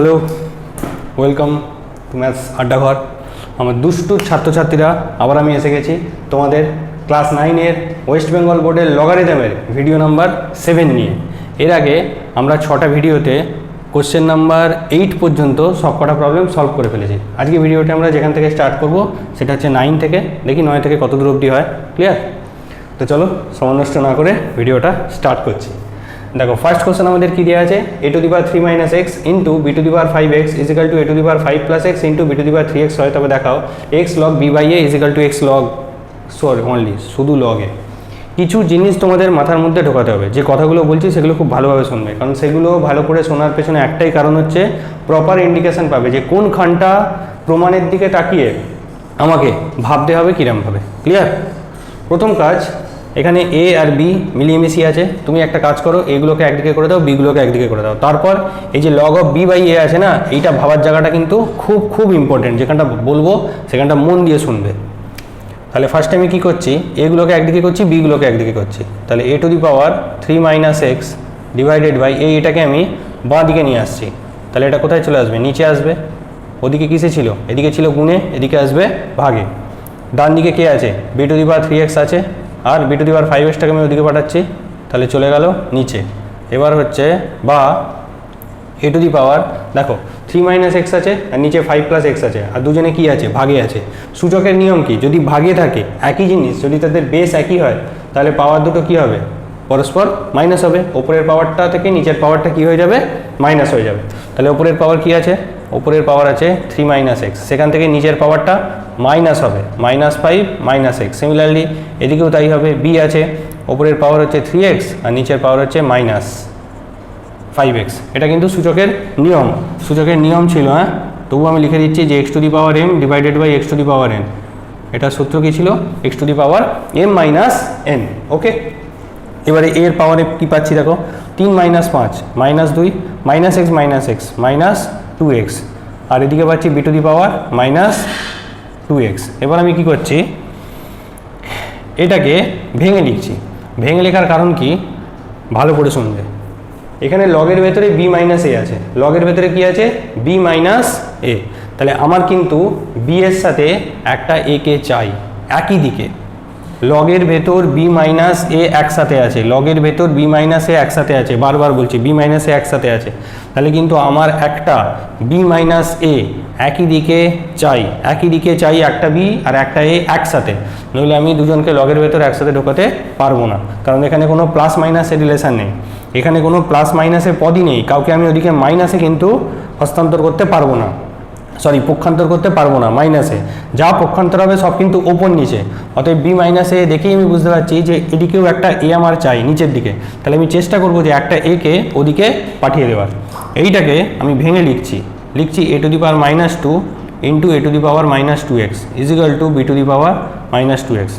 Hello, welcome to maths আড্ডাঘর। আমার দুষ্টু ছাত্রছাত্রীরা, আবার আমি এসে গেছি তোমাদের ক্লাস 9-এর ওয়েস্ট বেঙ্গল বোর্ডের লগারিদমের ভিডিও নাম্বার 7 নিয়ে। এর আগে আমরা 6টা ভিডিওতে কোশ্চেন নাম্বার 8 পর্যন্ত সবকটা প্রবলেম সলভ করে ফেলেছি। আজকে ভিডিওটা আমরা যেখান থেকে স্টার্ট করব সেটা হচ্ছে 9 থেকে, দেখি 9 থেকে কত দূর অবধি হয়। ক্লিয়ার? তো চলো সময় নষ্ট না করে ভিডিওটা স্টার্ট করছি। দেখো, ফার্স্ট কোশ্চেন আমাদের কি দেওয়া আছে, a to the power 3 - x into b to the power 5x is equal to a to the power 5 plus x into b to the power 3x হয়। তবে দেখাও x log b by a is equal to x log only শুধু log a। কিছু জিনিস তোমাদের মাথার মধ্যে ঢোকাতে হবে। যে কথাগুলো বলছি সেগুলো খুব ভালোভাবে শুনবে, কারণ সেগুলো ভালো করে শোনার পেছনে একটাই কারণ হচ্ছে প্রপার ইন্ডিকেশন পাবে যে কোন খানটা প্রমাণের দিকে তাকিয়ে আমাকে ভাবতে হবে কিরমভাবে। ক্লিয়ার? প্রথম কাজ, এখানে এ আর বি মিলিয়ে মিশিয়ে আছে। তুমি একটা কাজ করো, এগুলোকে একদিকে করে দাও, বিগুলোকে একদিকে করে দাও। তারপর এই যে লগ অফ বি বাই এ আছে না, এইটা ভাবার জায়গাটা কিন্তু খুব খুব ইম্পর্টেন্ট। যেখানটা বলবো সেখানটা মন দিয়ে শুনবে। তাহলে ফার্স্ট আমি কী করছি, এগুলোকে একদিকে করছি, বিগুলোকে একদিকে করছি। তাহলে a to the power 3 - x divided by এটাকে আমি বাঁ দিকে নিয়ে আসছি। তাহলে এটা কোথায় চলে আসবে? নিচে আসবে। ওদিকে কিসে ছিল? এদিকে ছিল গুণে, এদিকে আসবে ভাগে। ডান দিকে কে আছে? b to the power 3x আছে, আর b to the power 5xটাকে আমি ওদিকে পাঠাচ্ছি। তাহলে চলে গেল নিচে। এবার হচ্ছে বা a to the power, দেখো 3 - x আছে আর নিচে 5 plus x আছে, আর দুজনে কি আছে? ভাগে আছে। সূচকের নিয়ম কি? যদি ভাগে থাকে একই জিনিস, যদি তাদের বেস একই হয়, তাহলে পাওয়ার দুটো কি হবে? পরস্পর মাইনাস হবে। ওপরের পাওয়ারটা থেকে নিচের পাওয়ারটা কি হয়ে যাবে? মাইনাস হয়ে যাবে। তাহলে ওপরের পাওয়ার কি আছে? ওপরের পাওয়ার আছে 3 - x, সেখান থেকে নিচের পাওয়ারটা মাইনাস হবে, -5 - x। সিমিলারলি এদিকেও তাই হবে। বি আছে, ওপরের পাওয়ার হচ্ছে 3x আর নিচের পাওয়ার হচ্ছে -5x। এটা কিন্তু সূচকের নিয়ম, সূচকের নিয়ম ছিল। হ্যাঁ, তবু আমি লিখে দিচ্ছি যে x to the power m divided by x to the power n। এটা সূত্র কী ছিল? x to the power m - n। ওকে, এবারে এর পাওয়ারে কী পাচ্ছি দেখো, 3 - 5 -2 -x -2x, আর এদিকে পাচ্ছি b to the power -2x। এবার আমি কি করছি, এটাকে ভেঙে লিখছি। ভেঙে লেখার কারণ কি ভালো করে শুনবে। এখানে লগের ভেতরে b - a আছে, লগের ভেতরে কি আছে? b - a। তাহলে আমার কিন্তু b এর সাথে একটা a কে চাই একই দিকে। লগের ভেতর b - a একসাথে আছে, লগের ভেতর b - a একসাথে আছে, বারবার বলছি b - a একসাথে আছে। তাহলে কিন্তু আমার একটা b - a একই দিকে চাই, একই দিকে চাই একটা b আর একটা a একসাথে, নইলে আমি দুজনকে লগের ভেতর একসাথে ঢোকাতে পারবো না। কারণ এখানে কোনো প্লাস মাইনাসের রিলেশান নেই, এখানে কোনো প্লাস মাইনাসের পদই নেই। কাউকে আমি ওদিকে মাইনাসে কিন্তু হস্তান্তর করতে পারবো না, পক্ষান্তর করতে পারবো না। মাইনাসে যা পক্ষান্তর হবে সব কিন্তু ওপর নিচে। অতএব b - a দেখেই আমি বুঝতে পারছি যে এদিকেও একটা a আমার চাই নিচের দিকে। তাহলে আমি চেষ্টা করবো যে একটা a কে ওদিকে পাঠিয়ে দেওয়ার। এইটাকে আমি ভেঙে লিখছি a to the power -2 into a to the power -2x is equal to b to the power -2x।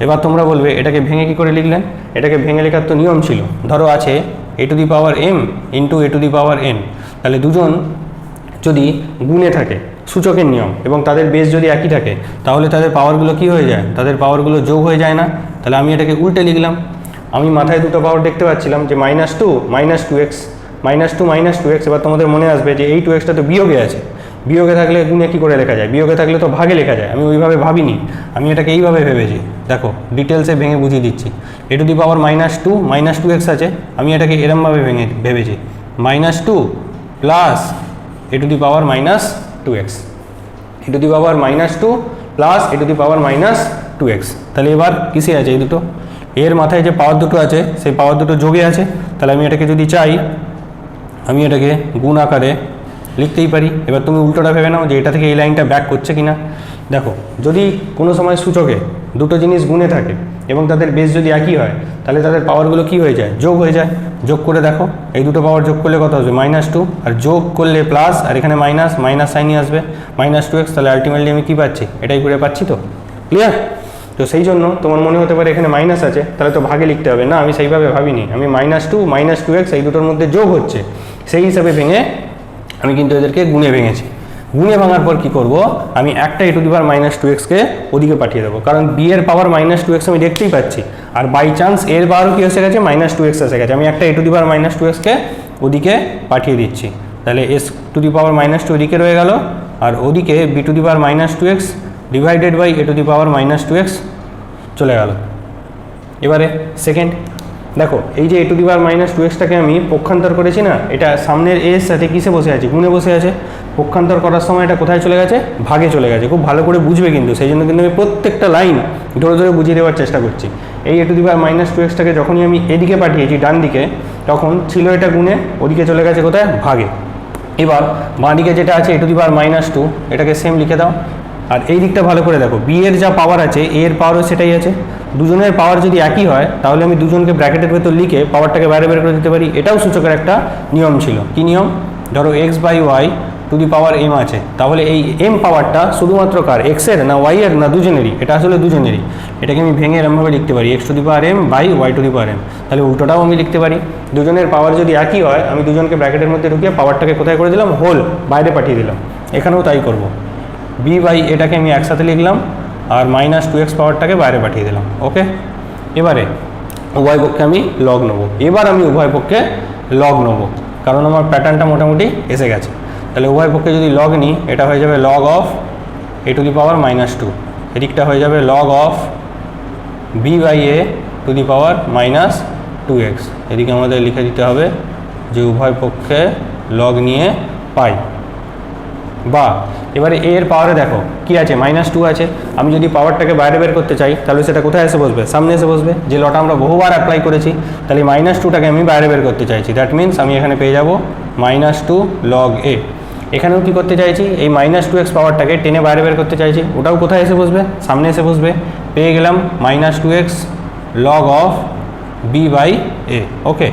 এবার তোমরা বলবে এটাকে ভেঙে কি করে লিখলেন? এটাকে ভেঙে লেখার তো নিয়ম ছিল। ধরো আছে a to the power m into a to the power n। তাহলে দুজন যদি গুণে থাকে, সূচকের নিয়ম, এবং তাদের বেস যদি একই থাকে, তাহলে তাদের পাওয়ারগুলো কি হয়ে যায়? তাদের পাওয়ারগুলো যোগ হয়ে যায় না? তাহলে আমি এটাকে উল্টে লিখলাম। আমি মাথায় দুটো পাওয়ার দেখতে পাচ্ছিলাম যে -2 -2x, -2 -2x। এবার তোমাদের মনে আসবে যে এই 2xটা তো বিয়োগে আছে, বিয়োগে থাকলে গুণে কী করে লেখা যায়? বিয়োগে থাকলে তো ভাগে লেখা যায়। আমি ওইভাবে ভাবিনি, আমি এটাকে এইভাবে ভেবেছি। দেখো ডিটেলসে ভেঙে বুঝিয়ে দিচ্ছি। a to the power -2 -2x আছে, আমি এটাকে এরমভাবে ভেবেছি -2 plus a to the power -2x, a to the power -2 plus a to the power -2x। তাহলে এবার কিসে আছে? এই দুটো এর মাথায় যে পাওয়ার দুটো আছে সেই পাওয়ার দুটো যোগে আছে। তাহলে আমি এটাকে যদি চাই, আমি এটাকে গুণ আকারে লিখতেই পারি। এবার তুমি উল্টোটা ভেবে নাও যে এটা থেকে এই লাইনটা ব্যাক করছে কিনা। দেখো, যদি কোনো সময় সূচকে দুটো জিনিস গুণে থাকে এবং তাদের বেস যদি একই হয়, তাহলে তাদের পাওয়ারগুলো কি হয়ে যায়? যোগ হয়ে যায়। যোগ করে দেখো, এই দুটো পাওয়ার যোগ করলে কত আসবে? -2, আর যোগ করলে প্লাস, আর এখানে মাইনাস সাইনই আসবে -2x। তাহলে আলটিমেটলি আমি কী পাচ্ছি? এটাই করে পাচ্ছি। তো ক্লিয়ার? তো সেই জন্য তোমার মনে হতে পারে এখানে মাইনাস আছে, তাহলে তো ভাগে লিখতে হবে। না, আমি সেইভাবে ভাবিনি। আমি -2 -2x এই দুটোর মধ্যে যোগ হচ্ছে সেই হিসাবে ভেঙে আমি কিন্তু এদেরকে গুণে ভেঙেছি। গুণে ভাঙার পর কী করব? আমি একটা a to the power -2x কে ওদিকে পাঠিয়ে দেবো, কারণ b এর পাওয়ার -2x আমি দেখতেই পাচ্ছি, আর বাই চান্স এর পাওয়ারও কি এসে গেছে? -2x এসে গেছে। আমি একটা a to the power -2x কে ওদিকে পাঠিয়ে দিচ্ছি। তাহলে s to the power minus two এদিকে রয়ে গেল, আর ওদিকে b to the power minus two x divided by a to the power minus two x চলে গেল। এবারে সেকেন্ড দেখো, এই যে a to the power minus two এক্সটাকে আমি পক্ষান্তর করেছি না, এটা সামনের এর সাথে কিসে বসে আছে, গুণে বসে আছে। পক্ষান্তর করার সময় এটা কোথায় চলে গেছে, ভাগে চলে গেছে। খুব ভালো করে বুঝবে কিন্তু, সেই জন্য কিন্তু আমি প্রত্যেকটা লাইন ধরে ধরে বুঝিয়ে দেওয়ার চেষ্টা করছি। এই a to the power minus two এক্সটাকে যখনই আমি এদিকে পাঠিয়েছি ডান দিকে, তখন ছিল এটা গুণে, ওদিকে চলে গেছে কোথায়, ভাগে। এবার বাঁ দিকে যেটা আছে a to the power minus two, এটাকে সেম লিখে দাও। আর এই দিকটা ভালো করে দেখো, বি এর যা পাওয়ার আছে এ এর পাওয়ারও সেটাই আছে। দুজনের পাওয়ার যদি একই হয় তাহলে আমি দুজনকে ব্র্যাকেটের ভেতর লিখে পাওয়ারটাকে বাইরে বের করে দিতে পারি। এটাও সূচকের একটা নিয়ম ছিল। কি নিয়ম? ধরো x by y to the power m আছে, তাহলে এই এম পাওয়ারটা শুধুমাত্র কার, এক্সের না ওয়াই এর না দুজনেরই? এটা আসলে দুজনেরই। এটাকে আমি ভেঙে এরমভাবে লিখতে পারি, x to the power m by y to the power m. তাহলে উল্টোটাও আমি লিখতে পারি, দুজনের পাওয়ার যদি একই হয় আমি দুজনকে ব্র্যাকেটের মধ্যে ঢুকিয়ে পাওয়ারটাকে কোথায় করে দিলাম, হোল, বাইরে পাঠিয়ে দিলাম। এখানেও তাই করব, বি বাই এটাকে আমি একসাথে লিখলাম আর মাইনাস টু এক্স পাওয়ারটাকে বাইরে পাঠিয়ে দিলাম। ওকে, এবারে উভয় পক্ষে আমি লগ নেবো। এবার আমি উভয় পক্ষে লগ নেবো, কারণ আমার প্যাটার্নটা মোটামুটি এসে গেছে। তাহলে উভয় পক্ষে যদি লগ নিই, এটা হয়ে যাবে log of a to the power minus two, এদিকটা হয়ে যাবে log of b by a to the power minus two x. এদিকে আমাদের লিখে দিতে হবে যে উভয় পক্ষে লগ নিয়ে পাই। বা এবারে এ এর পাওয়ারে দেখো কি আছে, মাইনাস টু আছে। আমি যদি পাওয়ারটাকে বাইরে বের করতে চাই তাহলে সেটা কোথায় এসে বসবে, সামনে এসে বসবে। যে লটা আমরা বহুবার অ্যাপ্লাই করেছি, তাহলে মাইনাস টুটাকে আমি বাইরে বের করতে চাইছি। দ্যাট মিনস আমি এখানে পেয়ে যাব মাইনাস টু লগ এ। এখানেও কী করতে চাইছি, এই মাইনাস টু এক্স পাওয়ারটাকে টেনে বাইরে বের করতে চাইছি, ওটাও কোথায় এসে বসবে, সামনে এসে বসবে। পেয়ে গেলাম minus two x log of b by a. Okay,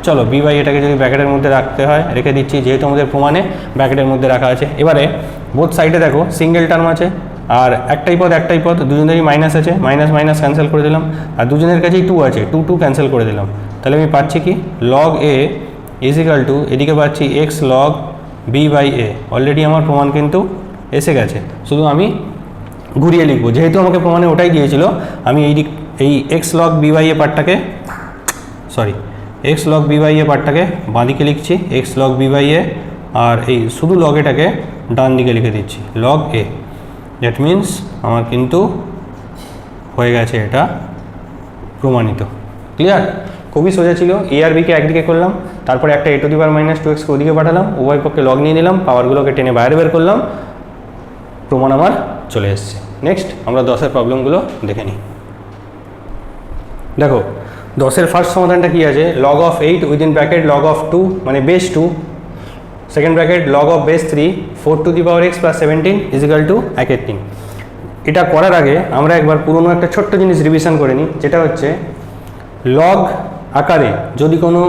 চলো বি বাই এটাকে যদি ব্র্যাকেটের মধ্যে রাখতে হয় রেখে দিচ্ছি, যেহেতু আমাদের প্রমাণে ব্র্যাকেটের মধ্যে রাখা আছে। এবারে বোথ সাইডে দেখো সিঙ্গেল টার্ম আছে, আর একটাই পদ দুজনেরই মাইনাস আছে, মাইনাস মাইনাস ক্যান্সেল করে দিলাম। আর দুজনের কাছেই টু আছে, টু টু ক্যান্সেল করে দিলাম। তাহলে আমি পাচ্ছি কি, log a is equal to, এদিকে পাচ্ছি x log b by a. Already আমার প্রমাণ কিন্তু এসে গেছে, শুধু আমি ঘুরিয়ে লিখবো, যেহেতু আমাকে প্রমাণে ওটাই দিয়েছিল। আমি এই x log b by a পার্টটাকে x log b by a পার্টটাকে বাঁদিকে লিখছি, x log b by a, আর এই শুধু লগ এটাকে ডান দিকে লিখে দিচ্ছি লগ এ। দ্যাট মিন্স আমার কিন্তু হয়ে গেছে এটা প্রমাণিত। ক্লিয়ার? খুবই সোজা ছিল। এ আর বিকে একদিকে করলাম, তারপরে একটা a to the power minus two এক্সকে ওদিকে পাঠালাম, উভয় পক্ষে লগ নিয়ে নিলাম, পাওয়ারগুলোকে টেনে বাইরে বের করলাম, প্রমাণ আমার চলে এসছে। নেক্সট আমরা 10-এর প্রবলেমগুলো দেখে নিই। দেখো 10-এর ফার্স্ট সমাধানটা কি আছে, log of 8 within bracket log of 2 মানে base 2, second bracket log of base 3 4 to the power x plus 17 is equal two 1/3। এটা করার আগে আমরা একবার পুরনো একটা ছোট্ট জিনিস রিভিশন করে নিই, যেটা হচ্ছে লগ আকারে যদি কোনো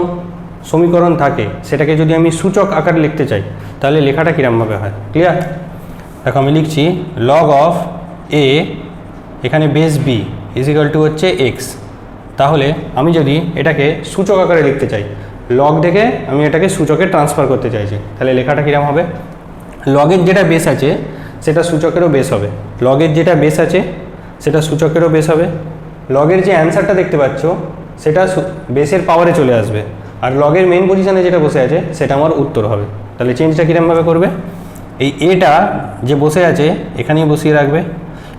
সমীকরণ থাকে সেটাকে যদি আমি সূচক আকারে লিখতে চাই তাহলে লেখাটা কীরকমভাবে হয়। ক্লিয়ার? দেখো আমি লিখছি লগ অফ এ, এখানে base b is equal to হচ্ছে এক্স। তাহলে আমি যদি এটাকে সূচক আকারে লিখতে চাই, লগ থেকে আমি এটাকে সূচকে ট্রান্সফার করতে চাইছি, তাহলে লেখাটা কীরকম হবে, লগের যেটা বেস আছে সেটা সূচকেরও বেস হবে, লগের যেটা বেস আছে সেটা সূচকেরও বেস হবে। লগের যে অ্যান্সারটা দেখতে পাচ্ছ সেটা বেসের পাওয়ারে চলে আসবে, আর লগের মেন পজিশানে যেটা বসে আছে সেটা আমার উত্তর হবে। তাহলে চেঞ্জটা কীরকমভাবে করবে, এই এটা যে বসে আছে এখানেই বসিয়ে রাখবে।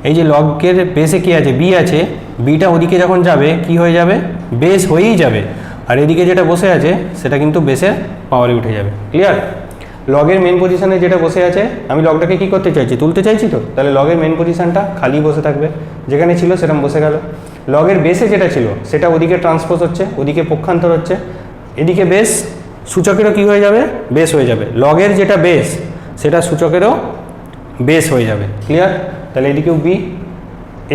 এই যে লগের বেসে কী আছে, বি আছে, বিটা ওদিকে যখন যাবে কি হয়ে যাবে, বেস হয়েই যাবে, আর এদিকে যেটা বসে আছে সেটা কিন্তু বেসের পাওয়ারে উঠে যাবে। ক্লিয়ার? লগের মেন পজিশানে যেটা বসে আছে আমি লগটাকে কি করতে চাইছি, তুলতে চাইছি, তো তাহলে লগের মেন পজিশানটা খালি বসে থাকবে, যেখানে ছিল সেরকম বসে গেল। লগের বেসে যেটা ছিল সেটা ওদিকে ট্রান্সপোজ হচ্ছে, ওদিকে পক্ষান্তর হচ্ছে, এদিকে বেস, সূচকেরও কি হয়ে যাবে, বেস হয়ে যাবে। লগের যেটা বেস সেটা সূচকেরও বেস হয়ে যাবে। ক্লিয়ার? তাহলে এদিকেও বি,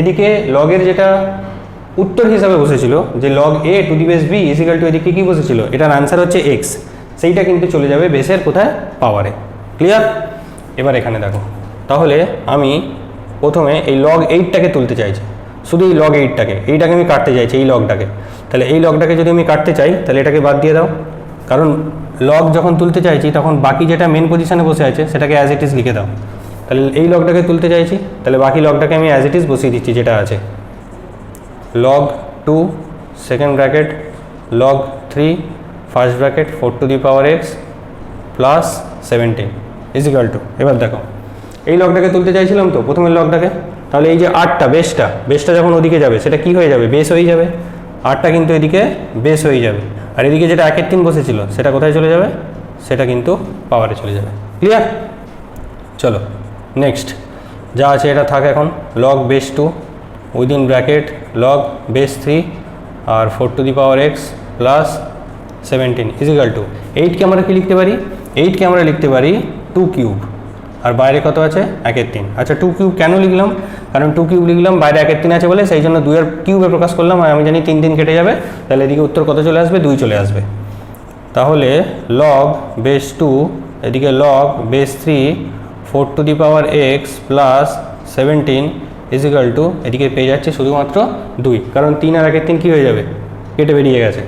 এদিকে লগের যেটা উত্তর হিসাবে বসেছিল যে log a to the base b is equal to, এদিকে কী বসেছিল, এটার আনসার হচ্ছে এক্স, সেইটা কিন্তু চলে যাবে বেসের কোথায়, পাওয়ারে। ক্লিয়ার? এবার এখানে দেখো, তাহলে আমি প্রথমে এই লগ 8টাকে তুলতে চাইছি, শুধু এই লগ 8টাকে, এইটাকে আমি কাটতে চাইছি, এই লগটাকে। তাহলে এই লগটাকে যদি আমি কাটতে চাই তাহলে এটাকে বাদ দিয়ে দাও, কারণ লগ যখন তুলতে চাইছি তখন বাকি যেটা মেন পজিশানে বসে আছে সেটাকে অ্যাজ ইট ইজ লিখে দাও। তাহলে এই লগটাকে তুলতে চাইছি, তাহলে বাকি লগটাকে আমি অ্যাজ ইট ইজ বসিয়ে দিচ্ছি যেটা আছে, log 2 second bracket log 3 first bracket 4 to the power x plus 17 equal to, এবার দেখো এই লগটাকে তুলতে চাইছিলাম তো প্রথমের লগটাকে, তাহলে এই যে 8টা বেসটা যখন ওদিকে যাবে সেটা কি হয়ে যাবে, বেস হয়ে যাবে। 8টা কিন্তু এদিকে বেস হয়ে যাবে, আর এদিকে যেটা 1/3 বসেছিল সেটা কোথায় চলে যাবে, সেটা কিন্তু পাওয়ারে চলে যাবে। ক্লিয়ার? চলো নেক্সট যা আছে এটা থাক এখন, log base 2 within bracket log base 3 আর 4 to the power x plus 17 equal to 8কে আমরা কি লিখতে পারি, 8কে আমরা লিখতে পারি 2 কিউব, আর বাইরে কত আছে 1/3। আচ্ছা 2 কিউব কেন লিখলাম, কারণ 2 কিউব লিখলাম বাইরে 1/3 আছে বলে, সেই জন্য 2 এর কিউবে প্রকাশ করলাম, আর আমি জানি 3 3 কেটে যাবে, তাহলে এদিকে উত্তর কত চলে আসবে, 2 চলে আসবে। তাহলে লগ বেস 2 এদিকে log base 3 4 to the power x plus 17 equal to এদিকে পেয়ে যাচ্ছে শুধুমাত্র 2, কারণ 3 আর 1/3 কী হয়ে যাবে, কেটে বেরিয়ে গেছে।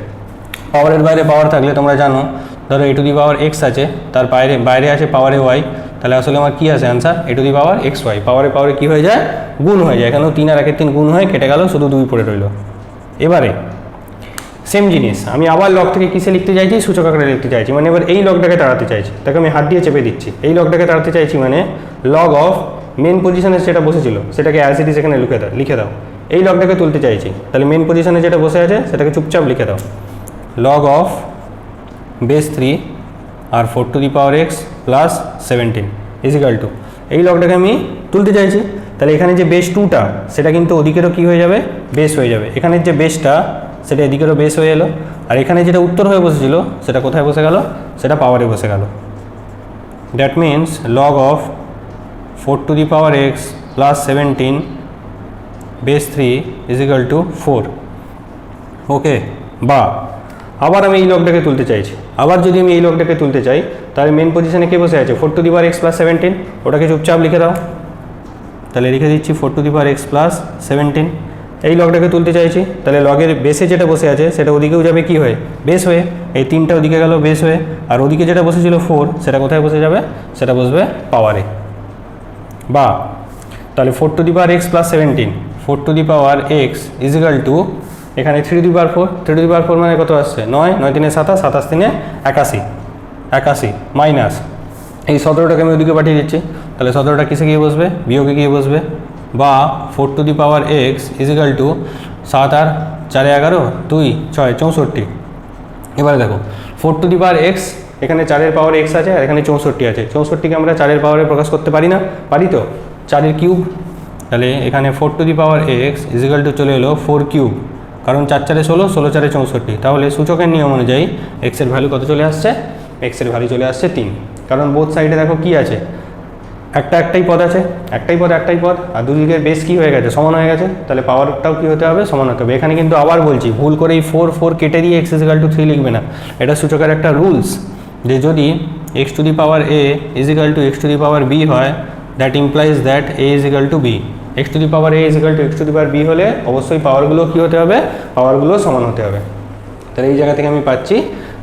পাওয়ারের বাইরে পাওয়ার থাকলে তোমরা জানো, ধরো এ টু দি পাওয়ার এক্স আছে, তার বাইরে আছে পাওয়ারে ওয়াই, তাহলে আসলে আমার কী আছে answer, a to the power x y. পাওয়ারে কী হয়ে যায়, গুণ হয়ে যায়, এখানেও 3 আর 1/3 গুণ হয়ে কেটে গেল, শুধু 2 পড়ে রইল। এবারে সেম জিনিস আমি আবার লগ থেকে কিসে লিখতে চাইছি, সূচক আকারে লিখতে চাইছি, মানে এবার এই লগটাকে তাড়াতে চাইছি, তাকে আমি হাত দিয়ে চেপে দিচ্ছি, এই লগটাকে তাড়াতে চাইছি, মানে লগ অফ মেন পজিশনে যেটা বসেছিল সেটাকে অ্যাজ ইট ইজ এখানে লিখে দাও। এই লগটাকে তুলতে চাইছি, তাহলে মেন পজিশনে যেটা বসে আছে সেটাকে চুপচাপ লিখে দাও, লগ অফ বেস 3 আর 4 to the power x plus 17 equal to, এই লগটাকে আমি তুলতে চাইছি, তাহলে এখানে যে বেস 2টা সেটা কিন্তু ওদিকেরও কী হয়ে যাবে, বেস হয়ে যাবে, এখানের যে বেসটা সেটা এদিকেরও বেস হয়ে এলো, আর এখানে যেটা উত্তর হয়ে বসেছিল সেটা কোথায় বসে গেল, সেটা পাওয়ারে বসে গেল। That means log of 4 to the power x plus 17 base 3 equal to 4। Okay, বা আবার আমি এই লগটাকে তুলতে চাইছি, আবার যদি আমি এই লগটাকে তুলতে চাই, তাহলে মেন পজিশনে কে বসে আছে, 4 to the power x plus 17, ওটাকে চুপচাপ লিখে দাও, তাহলে লিখে দিচ্ছি 4 to the power x plus 17। এই লগটাকে তুলতে চাইছি, তাহলে লগের বেসে যেটা বসে আছে সেটা ওদিকেও যাবে কি হয়ে, বেস হয়ে, এই 3টা ওদিকে গেল বেস হয়ে, আর ওদিকে যেটা বসেছিল 4 সেটা কোথায় বসে যাবে, সেটা বসবে পাওয়ারে। বা তাহলে 4 to the power x plus 17, 4 to the power x equal to এখানে 3 two the power 4, 3 two the power 4 মানে কত আসছে 9, 9 3 27, 27 3 81 মাইনাস এই 17টাকে আমি ওদিকে পাঠিয়ে দিচ্ছি, তাহলে 17টা কিসে গিয়ে বসবে, বিয়োগে গিয়ে বসবে। বা 4 to the power x equal to 7 আর 4 11 2 6 64। এবারে দেখো 4 টু দি পাওয়ার এক্স, এখানে 4-এর পাওয়ার এক্স আছে আর এখানে 64 আছে, 64কে আমরা 4-এর পাওয়ারে প্রকাশ করতে পারি না, পারি তো, 4-এর কিউব, তাহলে এখানে 4 to the power x equal to চলে এলো 4 কিউব, কারণ 4 4 16, 16 4 64, তাহলে সূচকের নিয়ম অনুযায়ী এক্সের ভ্যালু কত চলে আসছে, এক্সের ভ্যালু চলে আসছে 3, কারণ বোথ সাইডে দেখো কি আছে, একটাই পদ আছে, একটাই পদ, আর দুদিকের বেস কি হয়ে গেছে, সমান হয়ে গেছে, তাহলে পাওয়ারটাও কি হতে হবে, সমান হতে হবে। এখানে কিন্তু আবার বলছি, ভুল করে এই 4 কেটে দিয়ে এক্স ইজিক্যাল টু 3 লিখবে না, এটা সূচকের একটা রুলস, যে যদি x to the power a equal to x to the power b হয়, that implies that a equal to b. X to the power a equal to x to the power b হলে অবশ্যই পাওয়ারগুলো কী হতে হবে, পাওয়ারগুলো সমান হতে হবে। তাহলে এই জায়গা থেকে আমি পাচ্ছি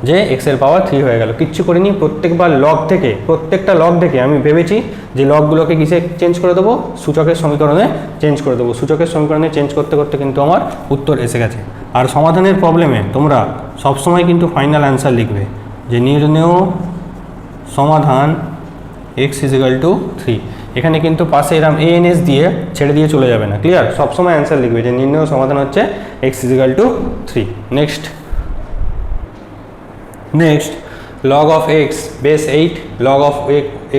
যে এক্সের পাওয়ার 3 হয়ে গেল, কিচ্ছু করিনি, প্রত্যেকটা লগ থেকে আমি ভেবেছি যে লগগুলোকে কিসে চেঞ্জ করে দেবো, সূচকের সমীকরণে চেঞ্জ করে দেবো, সূচকের সমীকরণে চেঞ্জ করতে করতে কিন্তু আমার উত্তর এসে গেছে। আর সমাধানের প্রবলেমে তোমরা সবসময় কিন্তু ফাইনাল অ্যান্সার লিখবে, যে নির্ণেয় সমাধান এক্স ইজিক্যাল টু 3, এখানে কিন্তু পাশে এরম এএনএস দিয়ে ছেড়ে দিয়ে চলে যাবে না, ক্লিয়ার, সবসময় অ্যান্সার লিখবে যে নির্ণেয় সমাধান হচ্ছে x equal to 3। Next log of x base 8, log of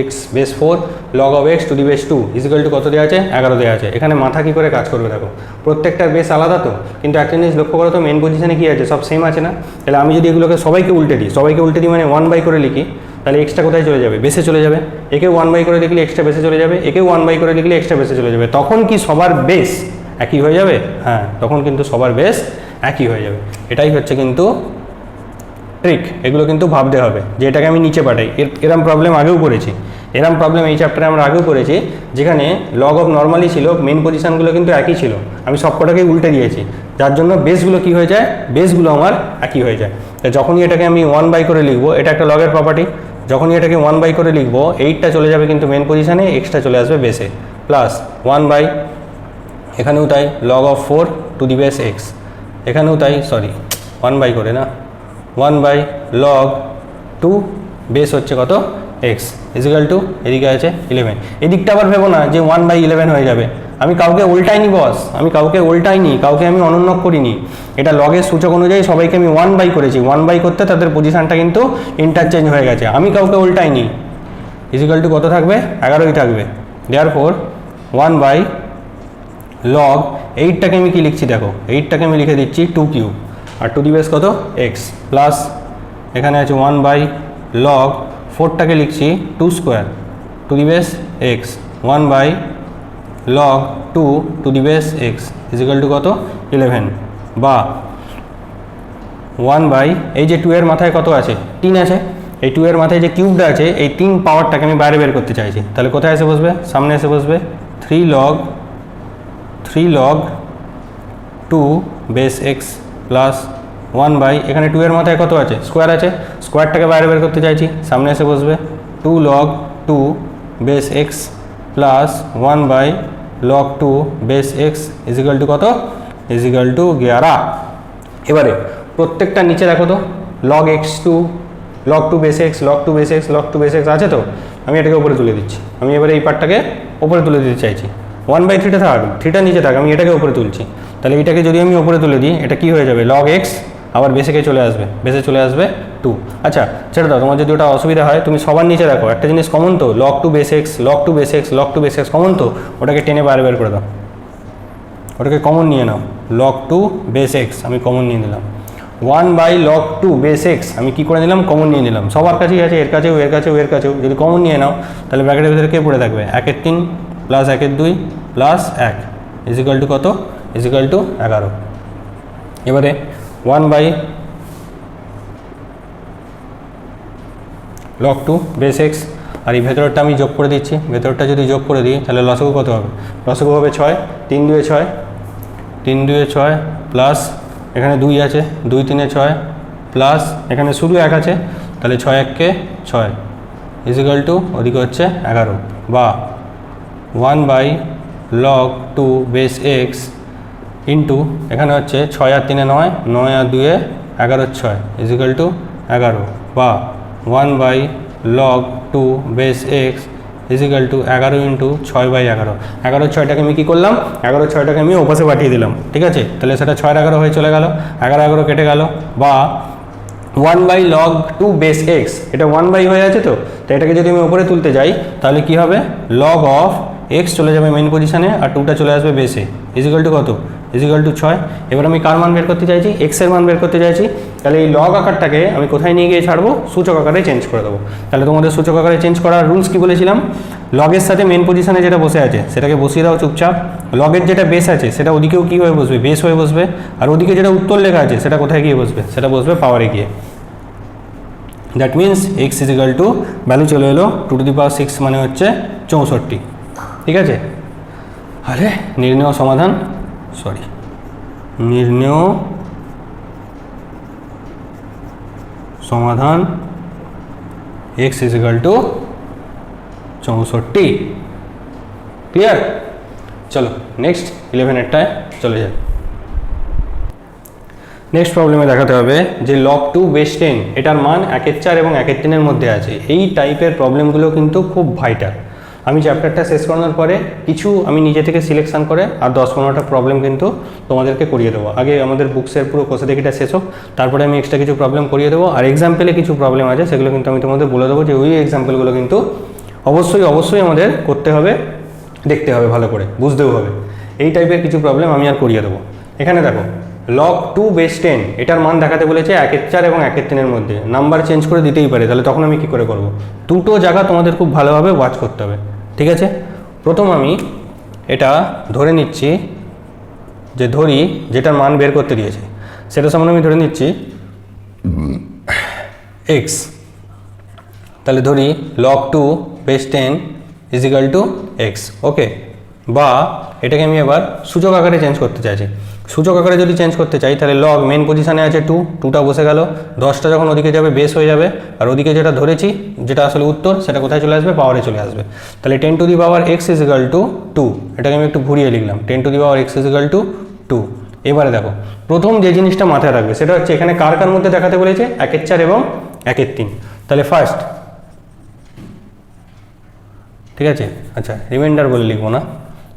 x base 4, log of x to the base 2 equal to কত দেওয়া আছে, 11 দেওয়া আছে। এখানে মাথা কি করে কাজ করবে দেখো, প্রত্যেকটার বেস আলাদা তো, কিন্তু একটা জিনিস লক্ষ্য করো তো, মেন পজিশনে কি আছে, সব সেম আছে না, তাহলে আমি যদি এগুলোকে সবাইকে উল্টে দিই মানে 1/, করে লিখি, তাহলে এক্সটা কোথায় চলে যাবে, বেসে চলে যাবে, একে 1/, করে লিখলে এক্সটা বেসে চলে যাবে, একে 1/, করে লিখলে এক্সটা বেসে চলে যাবে, তখন কি সবার বেস একই হয়ে যাবে, হ্যাঁ তখন কিন্তু সবার বেস একই হয়ে যাবে। এটাই হচ্ছে কিন্তু ট্রিক, এগুলো কিন্তু ভাবতে হবে যে এটাকে আমি নিচে পাঠাই, এরম প্রবলেম আগেও করেছি, এই চ্যাপ্টারে আমরা আগেও করেছি, যেখানে লগ অফ নর্মালি ছিল, মেন পজিশনগুলো কিন্তু একই ছিল, আমি সবকটাকে উল্টে দিয়েছি, যার জন্য বেসগুলো কি হয়ে যায়, বেসগুলো আমার একই হয়ে যায়। তো যখনই এটাকে আমি 1/, করে লিখবো, এটা একটা লগের প্রপার্টি, যখনই এটাকে 1/, করে লিখবো, 8টা চলে যাবে কিন্তু মেন পজিশনে, এক্সট্রা চলে আসবে বেসে, প্লাস 1/, এখানেও তাই log of 4 to the base x, এখানেও তাই, সরি 1/, করে না, 1/, log 2 বেস হচ্ছে কত, এক্স ইজিক্যাল টু এদিকে আছে 11। এদিকটা আবার ভেবো না যে 1/11 হয়ে যাবে, আমি কাউকে উল্টাইনি বস, আমি কাউকে উল্টাইনি, কাউকে আমি অনুন্নক করিনি, এটা লগের সূচক অনুযায়ী সবাইকে আমি 1/, করেছি। 1/, করতে তাদের পজিশনটা কিন্তু ইন্টারচেঞ্জ হয়ে গেছে, আমি কাউকে উল্টাইনি। ইজিক্যাল টু কত থাকবে? 11ই থাকবে। দেয়ারফর 1/, লগ 8টাকে আমি কি লিখছি দেখো, 8টাকে আমি লিখে দিচ্ছি 2 কিউব, আর টু দি বেস কত? এক্স, প্লাস এখানে আছে 1/, লগ 4টাকে লিখছি 2 square to the base x, 1/, log 2 to the base x equal to কত? 11, বা 1/, এই যে 2 এর মাথায় কত আছে? 3 আছে, এই 2 এর মাথায় যে কিউবটা আছে, এই 3 পাওয়ারটাকে আমি বাইরে বের করতে চাইছি, তাহলে কোথায় এসে বসবে? সামনে এসে বসবে। 3 log 2 বেস এক্স প্লাস 1/, এখানে 2 এর মাথায় কত আছে? স্কোয়ার আছে, স্কোয়ারটাকে বাইরে বের করতে চাইছি, সামনে এসে বসবে। 2 log 2 base x plus 1/, log 2 base x equal to কত? Equal to 11। এবারে প্রত্যেকটা নিচে দেখো তো, log x2, log 2 base x, log 2 base x, log 2 base x আছে তো, আমি এটাকে উপরে তুলে দিচ্ছি। আমি এবারে এই পার্টটাকে উপরে তুলে দিতে চাইছি। 1/3টা থাক, 3টা নিচে থাক, আমি এটাকে উপরে তুলছি। তাহলে এটাকে যদি আমি উপরে তুলে দিই, এটা কি হয়ে যাবে? log x, আবার বেসেকে চলে আসবে, বেসে চলে আসবে 2। আচ্ছা ছেড়ে দাও, তোমার যদি ওটা অসুবিধা হয় তুমি সবার নিচে দেখো, একটা জিনিস কমন তো, log 2 base x, log 2 base x, log 2 base x common তো, ওটাকে টেনে বাইরে বের করে দাও, ওটাকে কমন নিয়ে নাও। log 2 বেস এক্স আমি কমন নিয়ে নিলাম, 1/, log 2 বেস এক্স আমি কী করে নিলাম? কমন নিয়ে নিলাম। সবার কাছেই আছে, এর কাছেও, এর কাছেও, এর কাছেও, যদি কমন নিয়ে নাও তাহলে ব্র্যাকেটের ভিতরে কে পড়ে থাকবে? 1/3 প্লাস 1/2 প্লাস 1 ইজিক্যাল টু কত? Equal to 11। এবারে 1/, log 2 বেস এক্স, আর এই ভেতরটা আমি যোগ করে দিচ্ছি, ভেতরটা যদি যোগ করে দিই তাহলে লসগু কত হবে? লসগু হবে 6, 3 2 6, 3 2 6 প্লাস এখানে 2 আছে, 2 3 6 প্লাস এখানে শুধু 1 আছে, তাহলে 6 1 কে 6 ইজিক্যাল টু ওদিকে হচ্ছে 11, বা 1/, log 2 বেস এক্স ইন্টু এখানে হচ্ছে 6 আর 3 9, 9 আর 2 11 6 ইজিক্যাল টু 11, বা 1/, log 2 base x equal to 11 into 6/11। 11 6টাকে আমি কী করলাম? 11 6টাকে আমি ওপাশে পাঠিয়ে দিলাম, ঠিক আছে? তাহলে সেটা 6 11 হয়ে চলে গেল, 11 11 কেটে গেল, বা 1/, log 2 বেস এক্স, এটা 1/, হয়ে আছে তো, তো এটাকে যদি আমি উপরে তুলতে যাই তাহলে কি হবে? log অফ এক্স চলে যাবে মেন পজিশানে, আর 2টা চলে আসবে বেসে, ইজিক্যাল টু কত? Equal to 6। এবার আমি কার মান বের করতে চাইছি? এক্সের মান বের করতে চাইছি। তাহলে এই লগ আকারটাকে আমি কোথায় নিয়ে গিয়ে ছাড়বো? সূচক আকারে চেঞ্জ করে দেবো। তাহলে তোমাদের সূচক আকারে চেঞ্জ করার রুলস কি বলেছিলাম? লগের সাথে মেন পজিশনে যেটা বসে আছে সেটাকে বসিয়ে দাও চুপচাপ, লগের যেটা বেস আছে সেটা ওদিকেও কী হয়ে বসবে? বেস হয়ে বসবে, আর ওদিকে যেটা উত্তর লেখা আছে সেটা কোথায় গিয়ে বসবে? সেটা বসবে পাওয়ারে গিয়ে। That means x equal to value চলে এলো 2 টু দি পাওয়ার 6 মানে হচ্ছে 64, ঠিক আছে? আরে নির্ণেয় সমাধান, নির্ণেয় সমাধান এক্স ইজিক্যাল টু 64, ক্লিয়ার? চলো নেক্সট 11এরটায় চলে যাই। নেক্সট প্রবলেমে দেখাতে হবে যে log 2 বেস 10 এটার মান 1/4 এবং 1/3 মধ্যে আছে। এই টাইপের প্রবলেমগুলো কিন্তু খুব ভাইটাল। আমি চ্যাপ্টারটা শেষ করানোর পরে কিছু আমি নিজে থেকে সিলেকশন করে আর 10-15টা প্রবলেম কিন্তু তোমাদেরকে করিয়ে দেবো। আগে আমাদের বুকসের পুরো কোষে দেখিটা শেষ হোক, তারপরে আমি এক্সট্রা কিছু প্রবলেম করিয়ে দেবো। আর এক্সাম্পলে কিছু প্রবলেম আছে সেগুলো কিন্তু আমি তোমাদের বলে দেবো যে ওই এক্সাম্পলগুলো কিন্তু অবশ্যই আমাদের করতে হবে, দেখতে হবে ভালো করে, বুঝতেও হবে। এই টাইপের কিছু প্রবলেম আমি আর করিয়ে দেবো। এখানে দেখো log 2 বেস 10 এটার মান দেখাতে বলেছে 1/4 এবং 1/3 মধ্যে। নাম্বার চেঞ্জ করে দিতেই পারে, তাহলে তখন আমি কি করে করব? দুটো জায়গা তোমাদের খুব ভালোভাবে ওয়াচ করতে হবে, ঠিক আছে? প্রথম আমি এটা ধরে নিচ্ছি যে ধরি যেটার মান বের করতে দিয়েছে সেটা সামনে আমি ধরে নিচ্ছি x, তাহলে ধরি log 2 base 10 equal to x, okay? বা এটাকে আমি এবার সূচক আকারে চেঞ্জ করতে চাইছি। সূচক আকারে যদি চেঞ্জ করতে চাই তাহলে লগ মেন পজিশানে আছে 2, 2টা বসে গেল, 10টা যখন ওদিকে যাবে বেস হয়ে যাবে, আর ওদিকে যেটা ধরেছি যেটা আসলে উত্তর সেটা কোথায় চলে আসবে? পাওয়ারে চলে আসবে। তাহলে 10 to the power x is equal to 2, এটাকে আমি একটু ঘুরিয়ে লিখলাম 10 to the power x is equal to 2। এবারে দেখো প্রথম যে জিনিসটা মাথায় রাখবে সেটা হচ্ছে এখানে কার কার মধ্যে দেখাতে বলেছে? 1/4 এবং 1/3। তাহলে ফার্স্ট ঠিক আছে। আচ্ছা, রিমাইন্ডার বলে লিখবো না,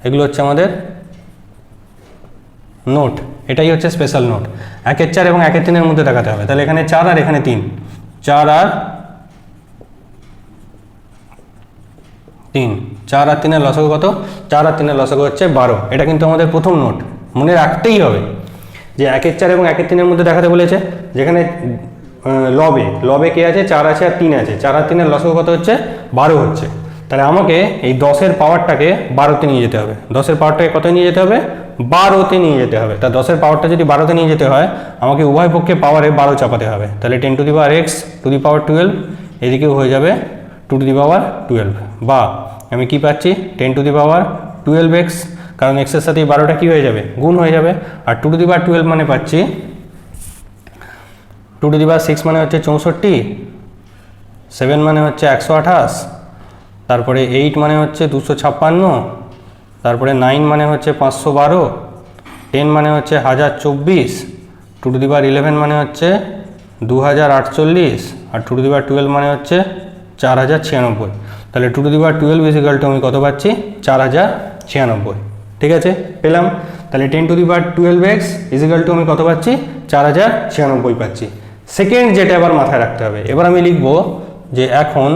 এগুলো হচ্ছে আমাদের নোট। এটাই হচ্ছে স্পেশাল নোট। 1-এর 4 এবং 1-এর 3-এর মধ্যে দেখাতে হবে। তাহলে এখানে 4 আর এখানে 3, 4 আর 3, 4 আর 3-এর লসাগু কত? 4 আর 3-এর লসাগু হচ্ছে 12। এটা কিন্তু আমাদের প্রথম নোট, মনে রাখতেই হবে যে 1-এর 4 এবং 1-এর 3-এর মধ্যে দেখাতে বলেছে। যেখানে লবে কে আছে? 4 আছে আর 3 আছে। 4 আর 3-এর লসাগু কত হচ্ছে? 12 হচ্ছে। তাহলে আমাকে এই 10-এর পাওয়ারটাকে 12তে নিয়ে যেতে হবে। 10-এর পাওয়ারটাকে কত নিয়ে যেতে হবে? 12তে নিয়ে যেতে হবে। তা 10-এর পাওয়ারটা যদি 12তে নিয়ে যেতে হয়, আমাকে উভয় পক্ষে পাওয়ারে 12 চাপাতে হবে। তাহলে 10^x^12 এদিকেও হয়ে যাবে 2^12, বা আমি কি পাচ্ছি? 10^12x, কারণ এক্সের সাথে 12টা কি হয়ে যাবে? গুণ হয়ে যাবে। আর 2^12 মানে পাচ্ছি 2^6 মানে হচ্ছে 64, 7 মানে হচ্ছে 128, তারপরে 8 মানে হচ্ছে 256, তারপরে 9 মানে হচ্ছে 512, 10 মানে হচ্ছে 1024, 2^11 মানে হচ্ছে 2048, আর 2^12 মানে হচ্ছে 4096। তাহলে 2^12 আমি কত পাচ্ছি? 4096। ঠিক আছে, পেলাম। তাহলে 10^12x আমি কত পাচ্ছি? 4096 পাচ্ছি। সেকেন্ড যেটা আবার মাথায় রাখতে হবে, এবার আমি লিখব যে এখন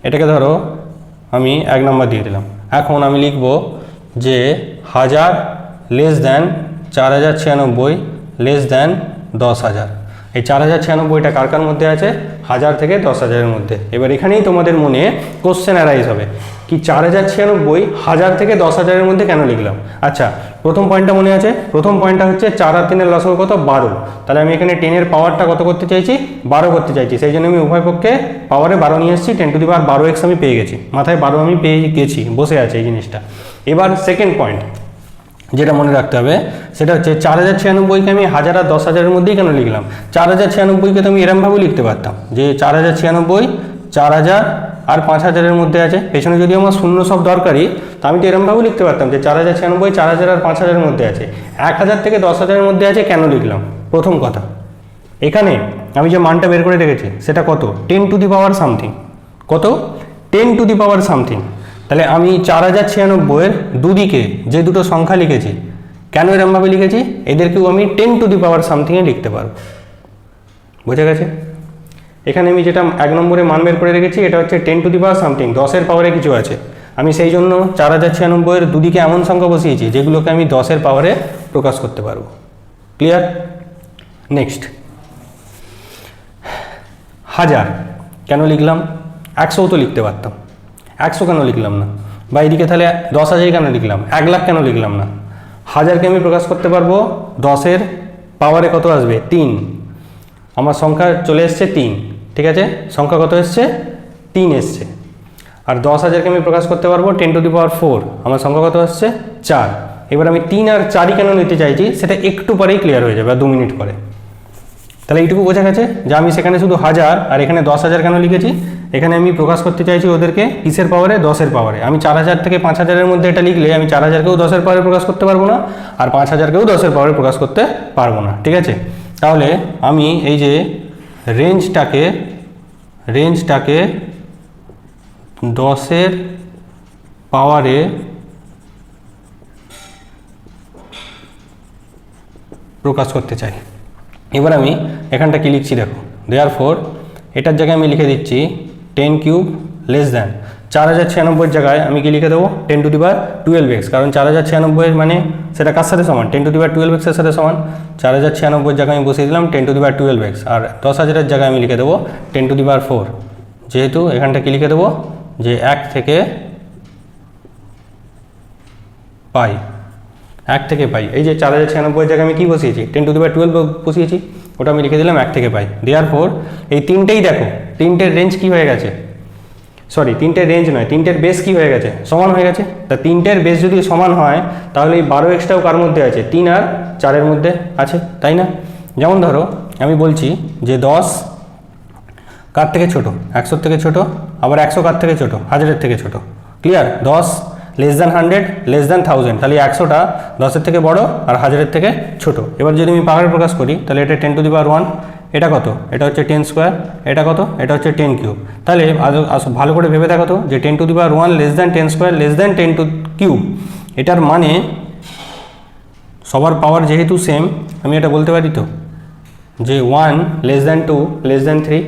এটাকে ধরো আমি 1 নম্বর দিয়ে দিলাম। এখন আমি লিখব যে 1000 লেস দ্যান 4096 লেস দ্যান 10,000। এই 4096টা কার কার মধ্যে আছে? 1000 থেকে 10,000-এর মধ্যে। এবার এখানেই তোমাদের মনে কোশ্চেন অ্যারাইজ হবে কি 4096 1000 থেকে 10,000-এর মধ্যে কেন লিখলাম? আচ্ছা, প্রথম পয়েন্টটা মনে আছে? প্রথম পয়েন্টটা হচ্ছে 4 আর 3-এর লসাগু কত? 12। তাহলে আমি এখানে 10-এর পাওয়ারটা কত করতে চাইছি? 12 করতে চাইছি। সেই জন্য আমি উভয় পক্ষে পাওয়ারে 12 নিয়ে এসেছি। 10^12x আমি পেয়ে গেছি, মাথায় 12 আমি পেয়ে গেছি, বসে আছে এই জিনিসটা। এবার সেকেন্ড পয়েন্ট যেটা মনে রাখতে হবে সেটা হচ্ছে 4096কে আমি 1000 আর 10,000-এর মধ্যেই কেন লিখলাম? 4096কে তো আমি এরমভাবেও লিখতে পারতাম যে 4096 4000 আর 5000-এর মধ্যে আছে। পেছনে যদি আমার শূন্য সব দরকারি, তা আমি তো এরমভাবেও লিখতে পারতাম যে 4096 4000 আর 5000-এর মধ্যে আছে। 1000 থেকে 10,000-এর মধ্যে আছে কেন লিখলাম? প্রথম কথা, এখানে আমি যে মানটা বের করে রেখেছি সেটা কত? 10 সামথিং। কত? 10 সামথিং। তাহলে আমি 4096-এর দুদিকে যে দুটো সংখ্যা লিখেছি, কেন এরমভাবে লিখেছি? এদেরকেও আমি 10 সামথিংয়ে লিখতে পারবো। বোঝা গেছে? এখানে আমি যেটা 1 নম্বরে মান বের করে রেখেছি এটা হচ্ছে 10 সামথিং, 10-এর পাওয়ারে কিছু আছে। আমি সেই জন্য 4096-এর দুদিকে এমন সংখ্যা বসিয়েছি যেগুলোকে আমি 10-এর পাওয়ারে প্রকাশ করতে পারবো। ক্লিয়ার? নেক্সট, 1000 কেন লিখলাম? 100ও তো লিখতে পারতাম, 100 কেন লিখলাম না? বা এইদিকে তাহলে 10,000 কেন লিখলাম? 1 লাখ কেন লিখলাম না? 1000কে আমি প্রকাশ করতে পারবো 10-এর পাওয়ারে কত আসবে? 3। আমার সংখ্যা চলে এসছে 3। ঠিক আছে, সংখ্যা কত এসছে? 3 এসছে। আর 10,000কে আমি প্রকাশ করতে পারবো 10^4, আমার সংখ্যা কত আসছে? 4। এবার আমি 3 আর 4ই কেন নিতে চাইছি সেটা একটু পরেই ক্লিয়ার হয়ে যাবে, আর 2 মিনিট পরে। তাহলে এইটুকু বোঝা গেছে যে আমি সেখানে শুধু 1000 আর এখানে 10,000 কেন লিখেছি। এখানে আমি প্রকাশ করতে চাইছি ওদেরকে কিসের পাওয়ারে? 10-এর পাওয়ারে। আমি 4000 থেকে 5000-এর মধ্যে এটা লিখলে আমি 4000-কেও 10-এর পাওয়ারে প্রকাশ করতে পারবো না, আর 5000-কেও 10-এর পাওয়ারে প্রকাশ করতে পারবো না। ঠিক আছে, তাহলে আমি এই যে রেঞ্জটাকে 10-এর পাওয়ারে প্রকাশ করতে চাই। এবার আমি এখানটা কি লিখছি দেখো, দেয়ারফর এটার জায়গায় আমি লিখে দিচ্ছি 10³ লেস দ্যান 4096-এর জায়গায় আমি কি লিখে দেবো? 10^12x, কারণ 4096 মানে সেটা কার সাথে সমান? 10^12x-এর সাথে সমান। 4096-এর জায়গায় আমি বসিয়ে দিলাম 10^12x, আর 10,000-এর জায়গায় আমি লিখে দেবো 10^4। যেহেতু এখানটা কি লিখে দেবো যে 1 থেকে পাই, 1 থেকে পাই। এই যে 4096-এর জায়গায় আমি কি বসিয়েছি? 10^12 বসিয়েছি, ওটা আমি লিখে দিলাম 1 থেকে পাই। দেয়ারফর এই তিনটেই দেখো, তিনটের রেঞ্জ কি হয়ে গেছে? সরি, তিনটের রেঞ্জ নয়, তিনটের বেস কি হয়ে গেছে? সমান হয়ে গেছে। তা তিনটের বেস যদি সমান হয় তাহলে এই 12xটাও কার মধ্যে আছে? 3 আর 4-এর মধ্যে আছে, তাই না? যেমন ধরো আমি বলছি যে 10 কার থেকে ছোট? 100 থেকে ছোট। আবার 100 কার থেকে ছোট? 1000-এর থেকে ছোট। Clear? 10 less than 100 less than 1000, তাহলে 100টা 10-এর থেকে বড় আর 1000-এর থেকে ছোট। এবার যদি আমি পাওয়ারে প্রকাশ করি তাহলে এটা 10^1, এটা কত? এটা হচ্ছে 10 স্কোয়ার। এটা কত? এটা হচ্ছে 10 কিউব। তাহলে ভালো করে ভেবে দেখো তো যে 10 to the power 1 less than 10 square less than 10 to cube, এটার মানে সবার পাওয়ার যেহেতু সেম, আমি এটা বলতে পারি তো যে 1 লেস দ্যান 2 লেস দ্যান 3,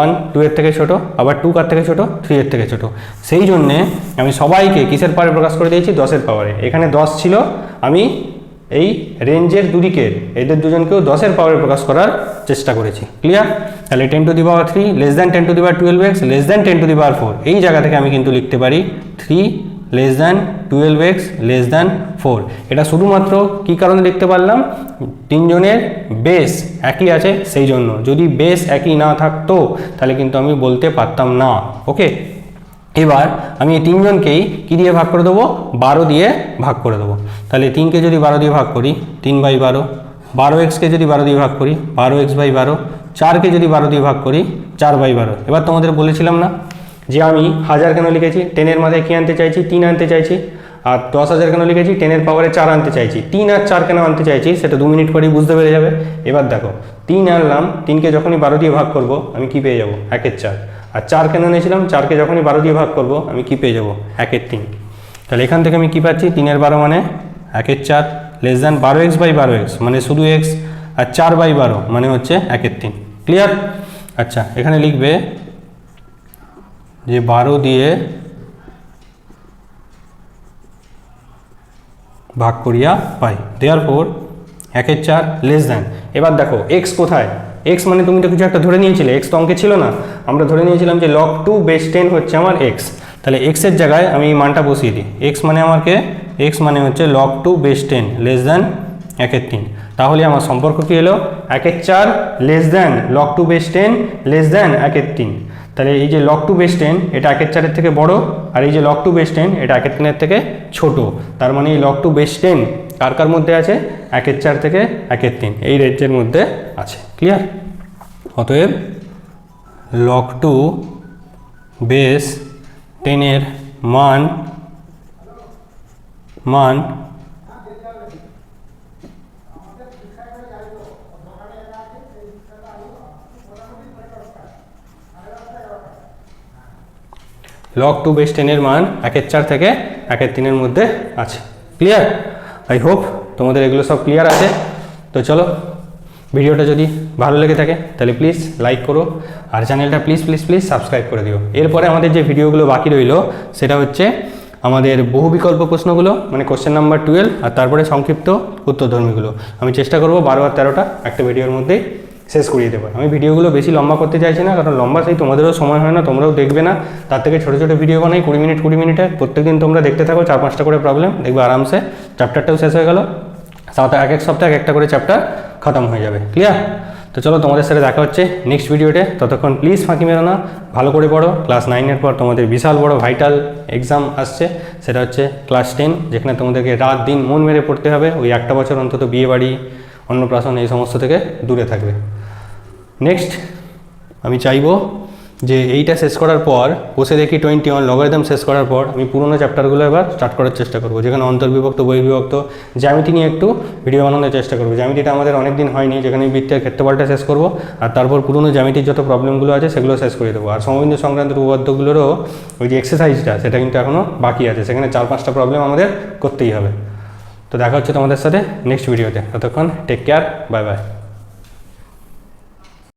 1 2 এর থেকে ছোটো, আবার 2 কার থেকে ছোটো? 3 এর থেকে ছোটো। সেই জন্যে আমি সবাইকে কিসের পাওয়ারে প্রকাশ করে দিয়েছি? 10-এর পাওয়ারে। এখানে 10 ছিল, আমি এই রেঞ্জের দুদিকের এদের দুজনকেও 10-এর পাওয়ারে প্রকাশ করার চেষ্টা করেছি। ক্লিয়ার? তাহলে 10 to the power 3 less than 10 to the power 12x less than 10 to the power 4, এই জায়গা থেকে আমি কিন্তু লিখতে পারি 3 less than 12x less than 4। এটা শুধুমাত্র কী কারণে লিখতে পারলাম? তিনজনের বেস একই আছে সেই জন্য। যদি বেস একই না থাকতো তাহলে কিন্তু আমি বলতে পারতাম না। ওকে, এবার আমি এই তিনজনকেই কী দিয়ে ভাগ করে দেবো? 12 দিয়ে ভাগ করে দেবো। তাহলে 3কে যদি 12 দিয়ে ভাগ করি 3/12, 12xকে যদি 12 দিয়ে ভাগ করি 12x/12, 4কে যদি 12 দিয়ে ভাগ করি 4/12। এবার তোমাদের বলেছিলাম না যে আমি 1000 কেন লিখেছি? 10-এর মাথায় কী আনতে চাইছি? 3 আনতে চাইছি। আর 10,000 কেন লিখেছি? 10-এর পাওয়ারে 4 আনতে চাইছি। 3 আর 4 কেন আনতে চাইছি সেটা 2 মিনিট পরেই বুঝতে পেরে যাবে। এবার দেখো 3 আনলাম, 3কে যখনই 12 দিয়ে ভাগ করব আমি কি পেয়ে যাব? 1/4। আর 4 কেন নিয়েছিলাম? 4কে যখনই 12 দিয়ে ভাগ করব আমি কি পেয়ে যাব? 1/3। তাহলে এখান থেকে আমি কি পাচ্ছি? 3-এর 12 মানে 1/4 লেস দ্যান 12x/12x মানে শুধু x, আর 4/12 মানে হচ্ছে 1/3। ক্লিয়ার? আচ্ছা, এখানে লিখবে যে 12 দিয়ে ভাগ করিয়া পাই, দেয়ারফর 1/4 লেস দ্যান। এবার দেখো এক্স কোথায়? এক্স মানে তুমি তো কিছু একটা ধরে নিয়েছিলে, এক্স তো অঙ্কে ছিল না। আমরা ধরে নিয়েছিলাম যে log 2 বেস 10 হচ্ছে আমার এক্স। তাহলে এক্সের জায়গায় আমি এই মানটা বসিয়ে দিই। এক্স মানে আমাকে এক্স মানে হচ্ছে log 2 বেস 10 লেস দ্যান 1/3। তাহলে আমার সম্পর্ক কী এলো? 1/4 less than log 2 base 10 less than 1/3। তাহলে এই যে log 2 বেস 10 এটা 1/4-এর থেকে বড়, আর এই যে log 2 বেস 10 এটা 1/3-এর থেকে ছোট। তার মানে এই log 2 বেস 10 কার কার মধ্যে আছে? 1/4 থেকে 1/3 এই রেঞ্জের মধ্যে আছে। ক্লিয়ার? অতএব log 2 বেস 10-এর মান log 2 বেস 10-এর মান 1/4 থেকে 1/3-এর মধ্যে আছে। ক্লিয়ার? আই হোপ তোমাদের এগুলো সব ক্লিয়ার আছে। তো চলো, ভিডিওটা যদি ভালো লেগে থাকে তাহলে প্লিজ লাইক করো, আর চ্যানেলটা প্লিজ প্লিজ প্লিজ সাবস্ক্রাইব করে দিও। এরপরে আমাদের যে ভিডিওগুলো বাকি রইলো সেটা হচ্ছে আমাদের বহু বিকল্প প্রশ্নগুলো, মানে কোশ্চেন নাম্বার 12, আর তারপরে সংক্ষিপ্ত উত্তরধর্মীগুলো। আমি চেষ্টা করবো 12 আর 13টা একটা ভিডিওর মধ্যেই শেষ করিয়ে দেবো। আমি ভিডিওগুলো বেশি লম্বা করতে চাইছি না, কারণ লম্বা সেই তোমাদেরও সময় হয় না, তোমরাও দেখবে না। তার থেকে ছোটো ছোটো ভিডিও বানাই 20 মিনিটে। প্রত্যেকদিন তোমরা দেখতে থাকো 4-5টা করে প্রবলেম, দেখবে আরামসে চ্যাপ্টারটাও শেষ হয়ে গেল। এক এক সপ্তাহে একটা করে চ্যাপ্টার খতম হয়ে যাবে। ক্লিয়ার? তো চলো, তোমাদের সাথে দেখা হচ্ছে নেক্সট ভিডিওতে। ততক্ষণ প্লিজ ফাঁকি মেরো না, ভালো করে পড়ো। ক্লাস 9-এর পর তোমাদের বিশাল বড় ভাইটাল এক্সাম আসছে, সেটা হচ্ছে ক্লাস 10, যেখানে তোমাদেরকে রাত দিন মন মেরে পড়তে হবে। ওই একটা বছর অন্তত বিয়ে বাড়ি, অন্নপ্রাশন এই সমস্ত থেকে দূরে থাকবে। নেক্সট আমি চাইবো যে এইটা শেষ করার পর বসে দেখি 21 লগারিদম শেষ করার পর আমি পুরোনো চ্যাপ্টারগুলো এবার স্টার্ট করার চেষ্টা করবো, যেখানে অন্তর্বিভক্ত বহির্বিভক্ত জ্যামিতি নিয়ে একটু ভিডিও বানানোর চেষ্টা করবো। জ্যামিতিটা আমাদের অনেক দিন হয়নি, যেখানে বৃত্তের ক্ষেত্রফলটা শেষ করবো, আর তারপর পুরোনো জ্যামিতির যত প্রবলেমগুলো আছে সেগুলো শেষ করে দেবো। আর সমবিন্দু সংক্রান্ত উপপাদ্যগুলোরও ওই যে এক্সারসাইজটা, সেটা কিন্তু এখনও বাকি আছে, সেখানে 4-5টা প্রবলেম আমাদের করতেই হবে। তো দেখা হচ্ছে তোমাদের সাথে নেক্সট ভিডিওতে। ততক্ষণ টেক কেয়ার, বাই বাই।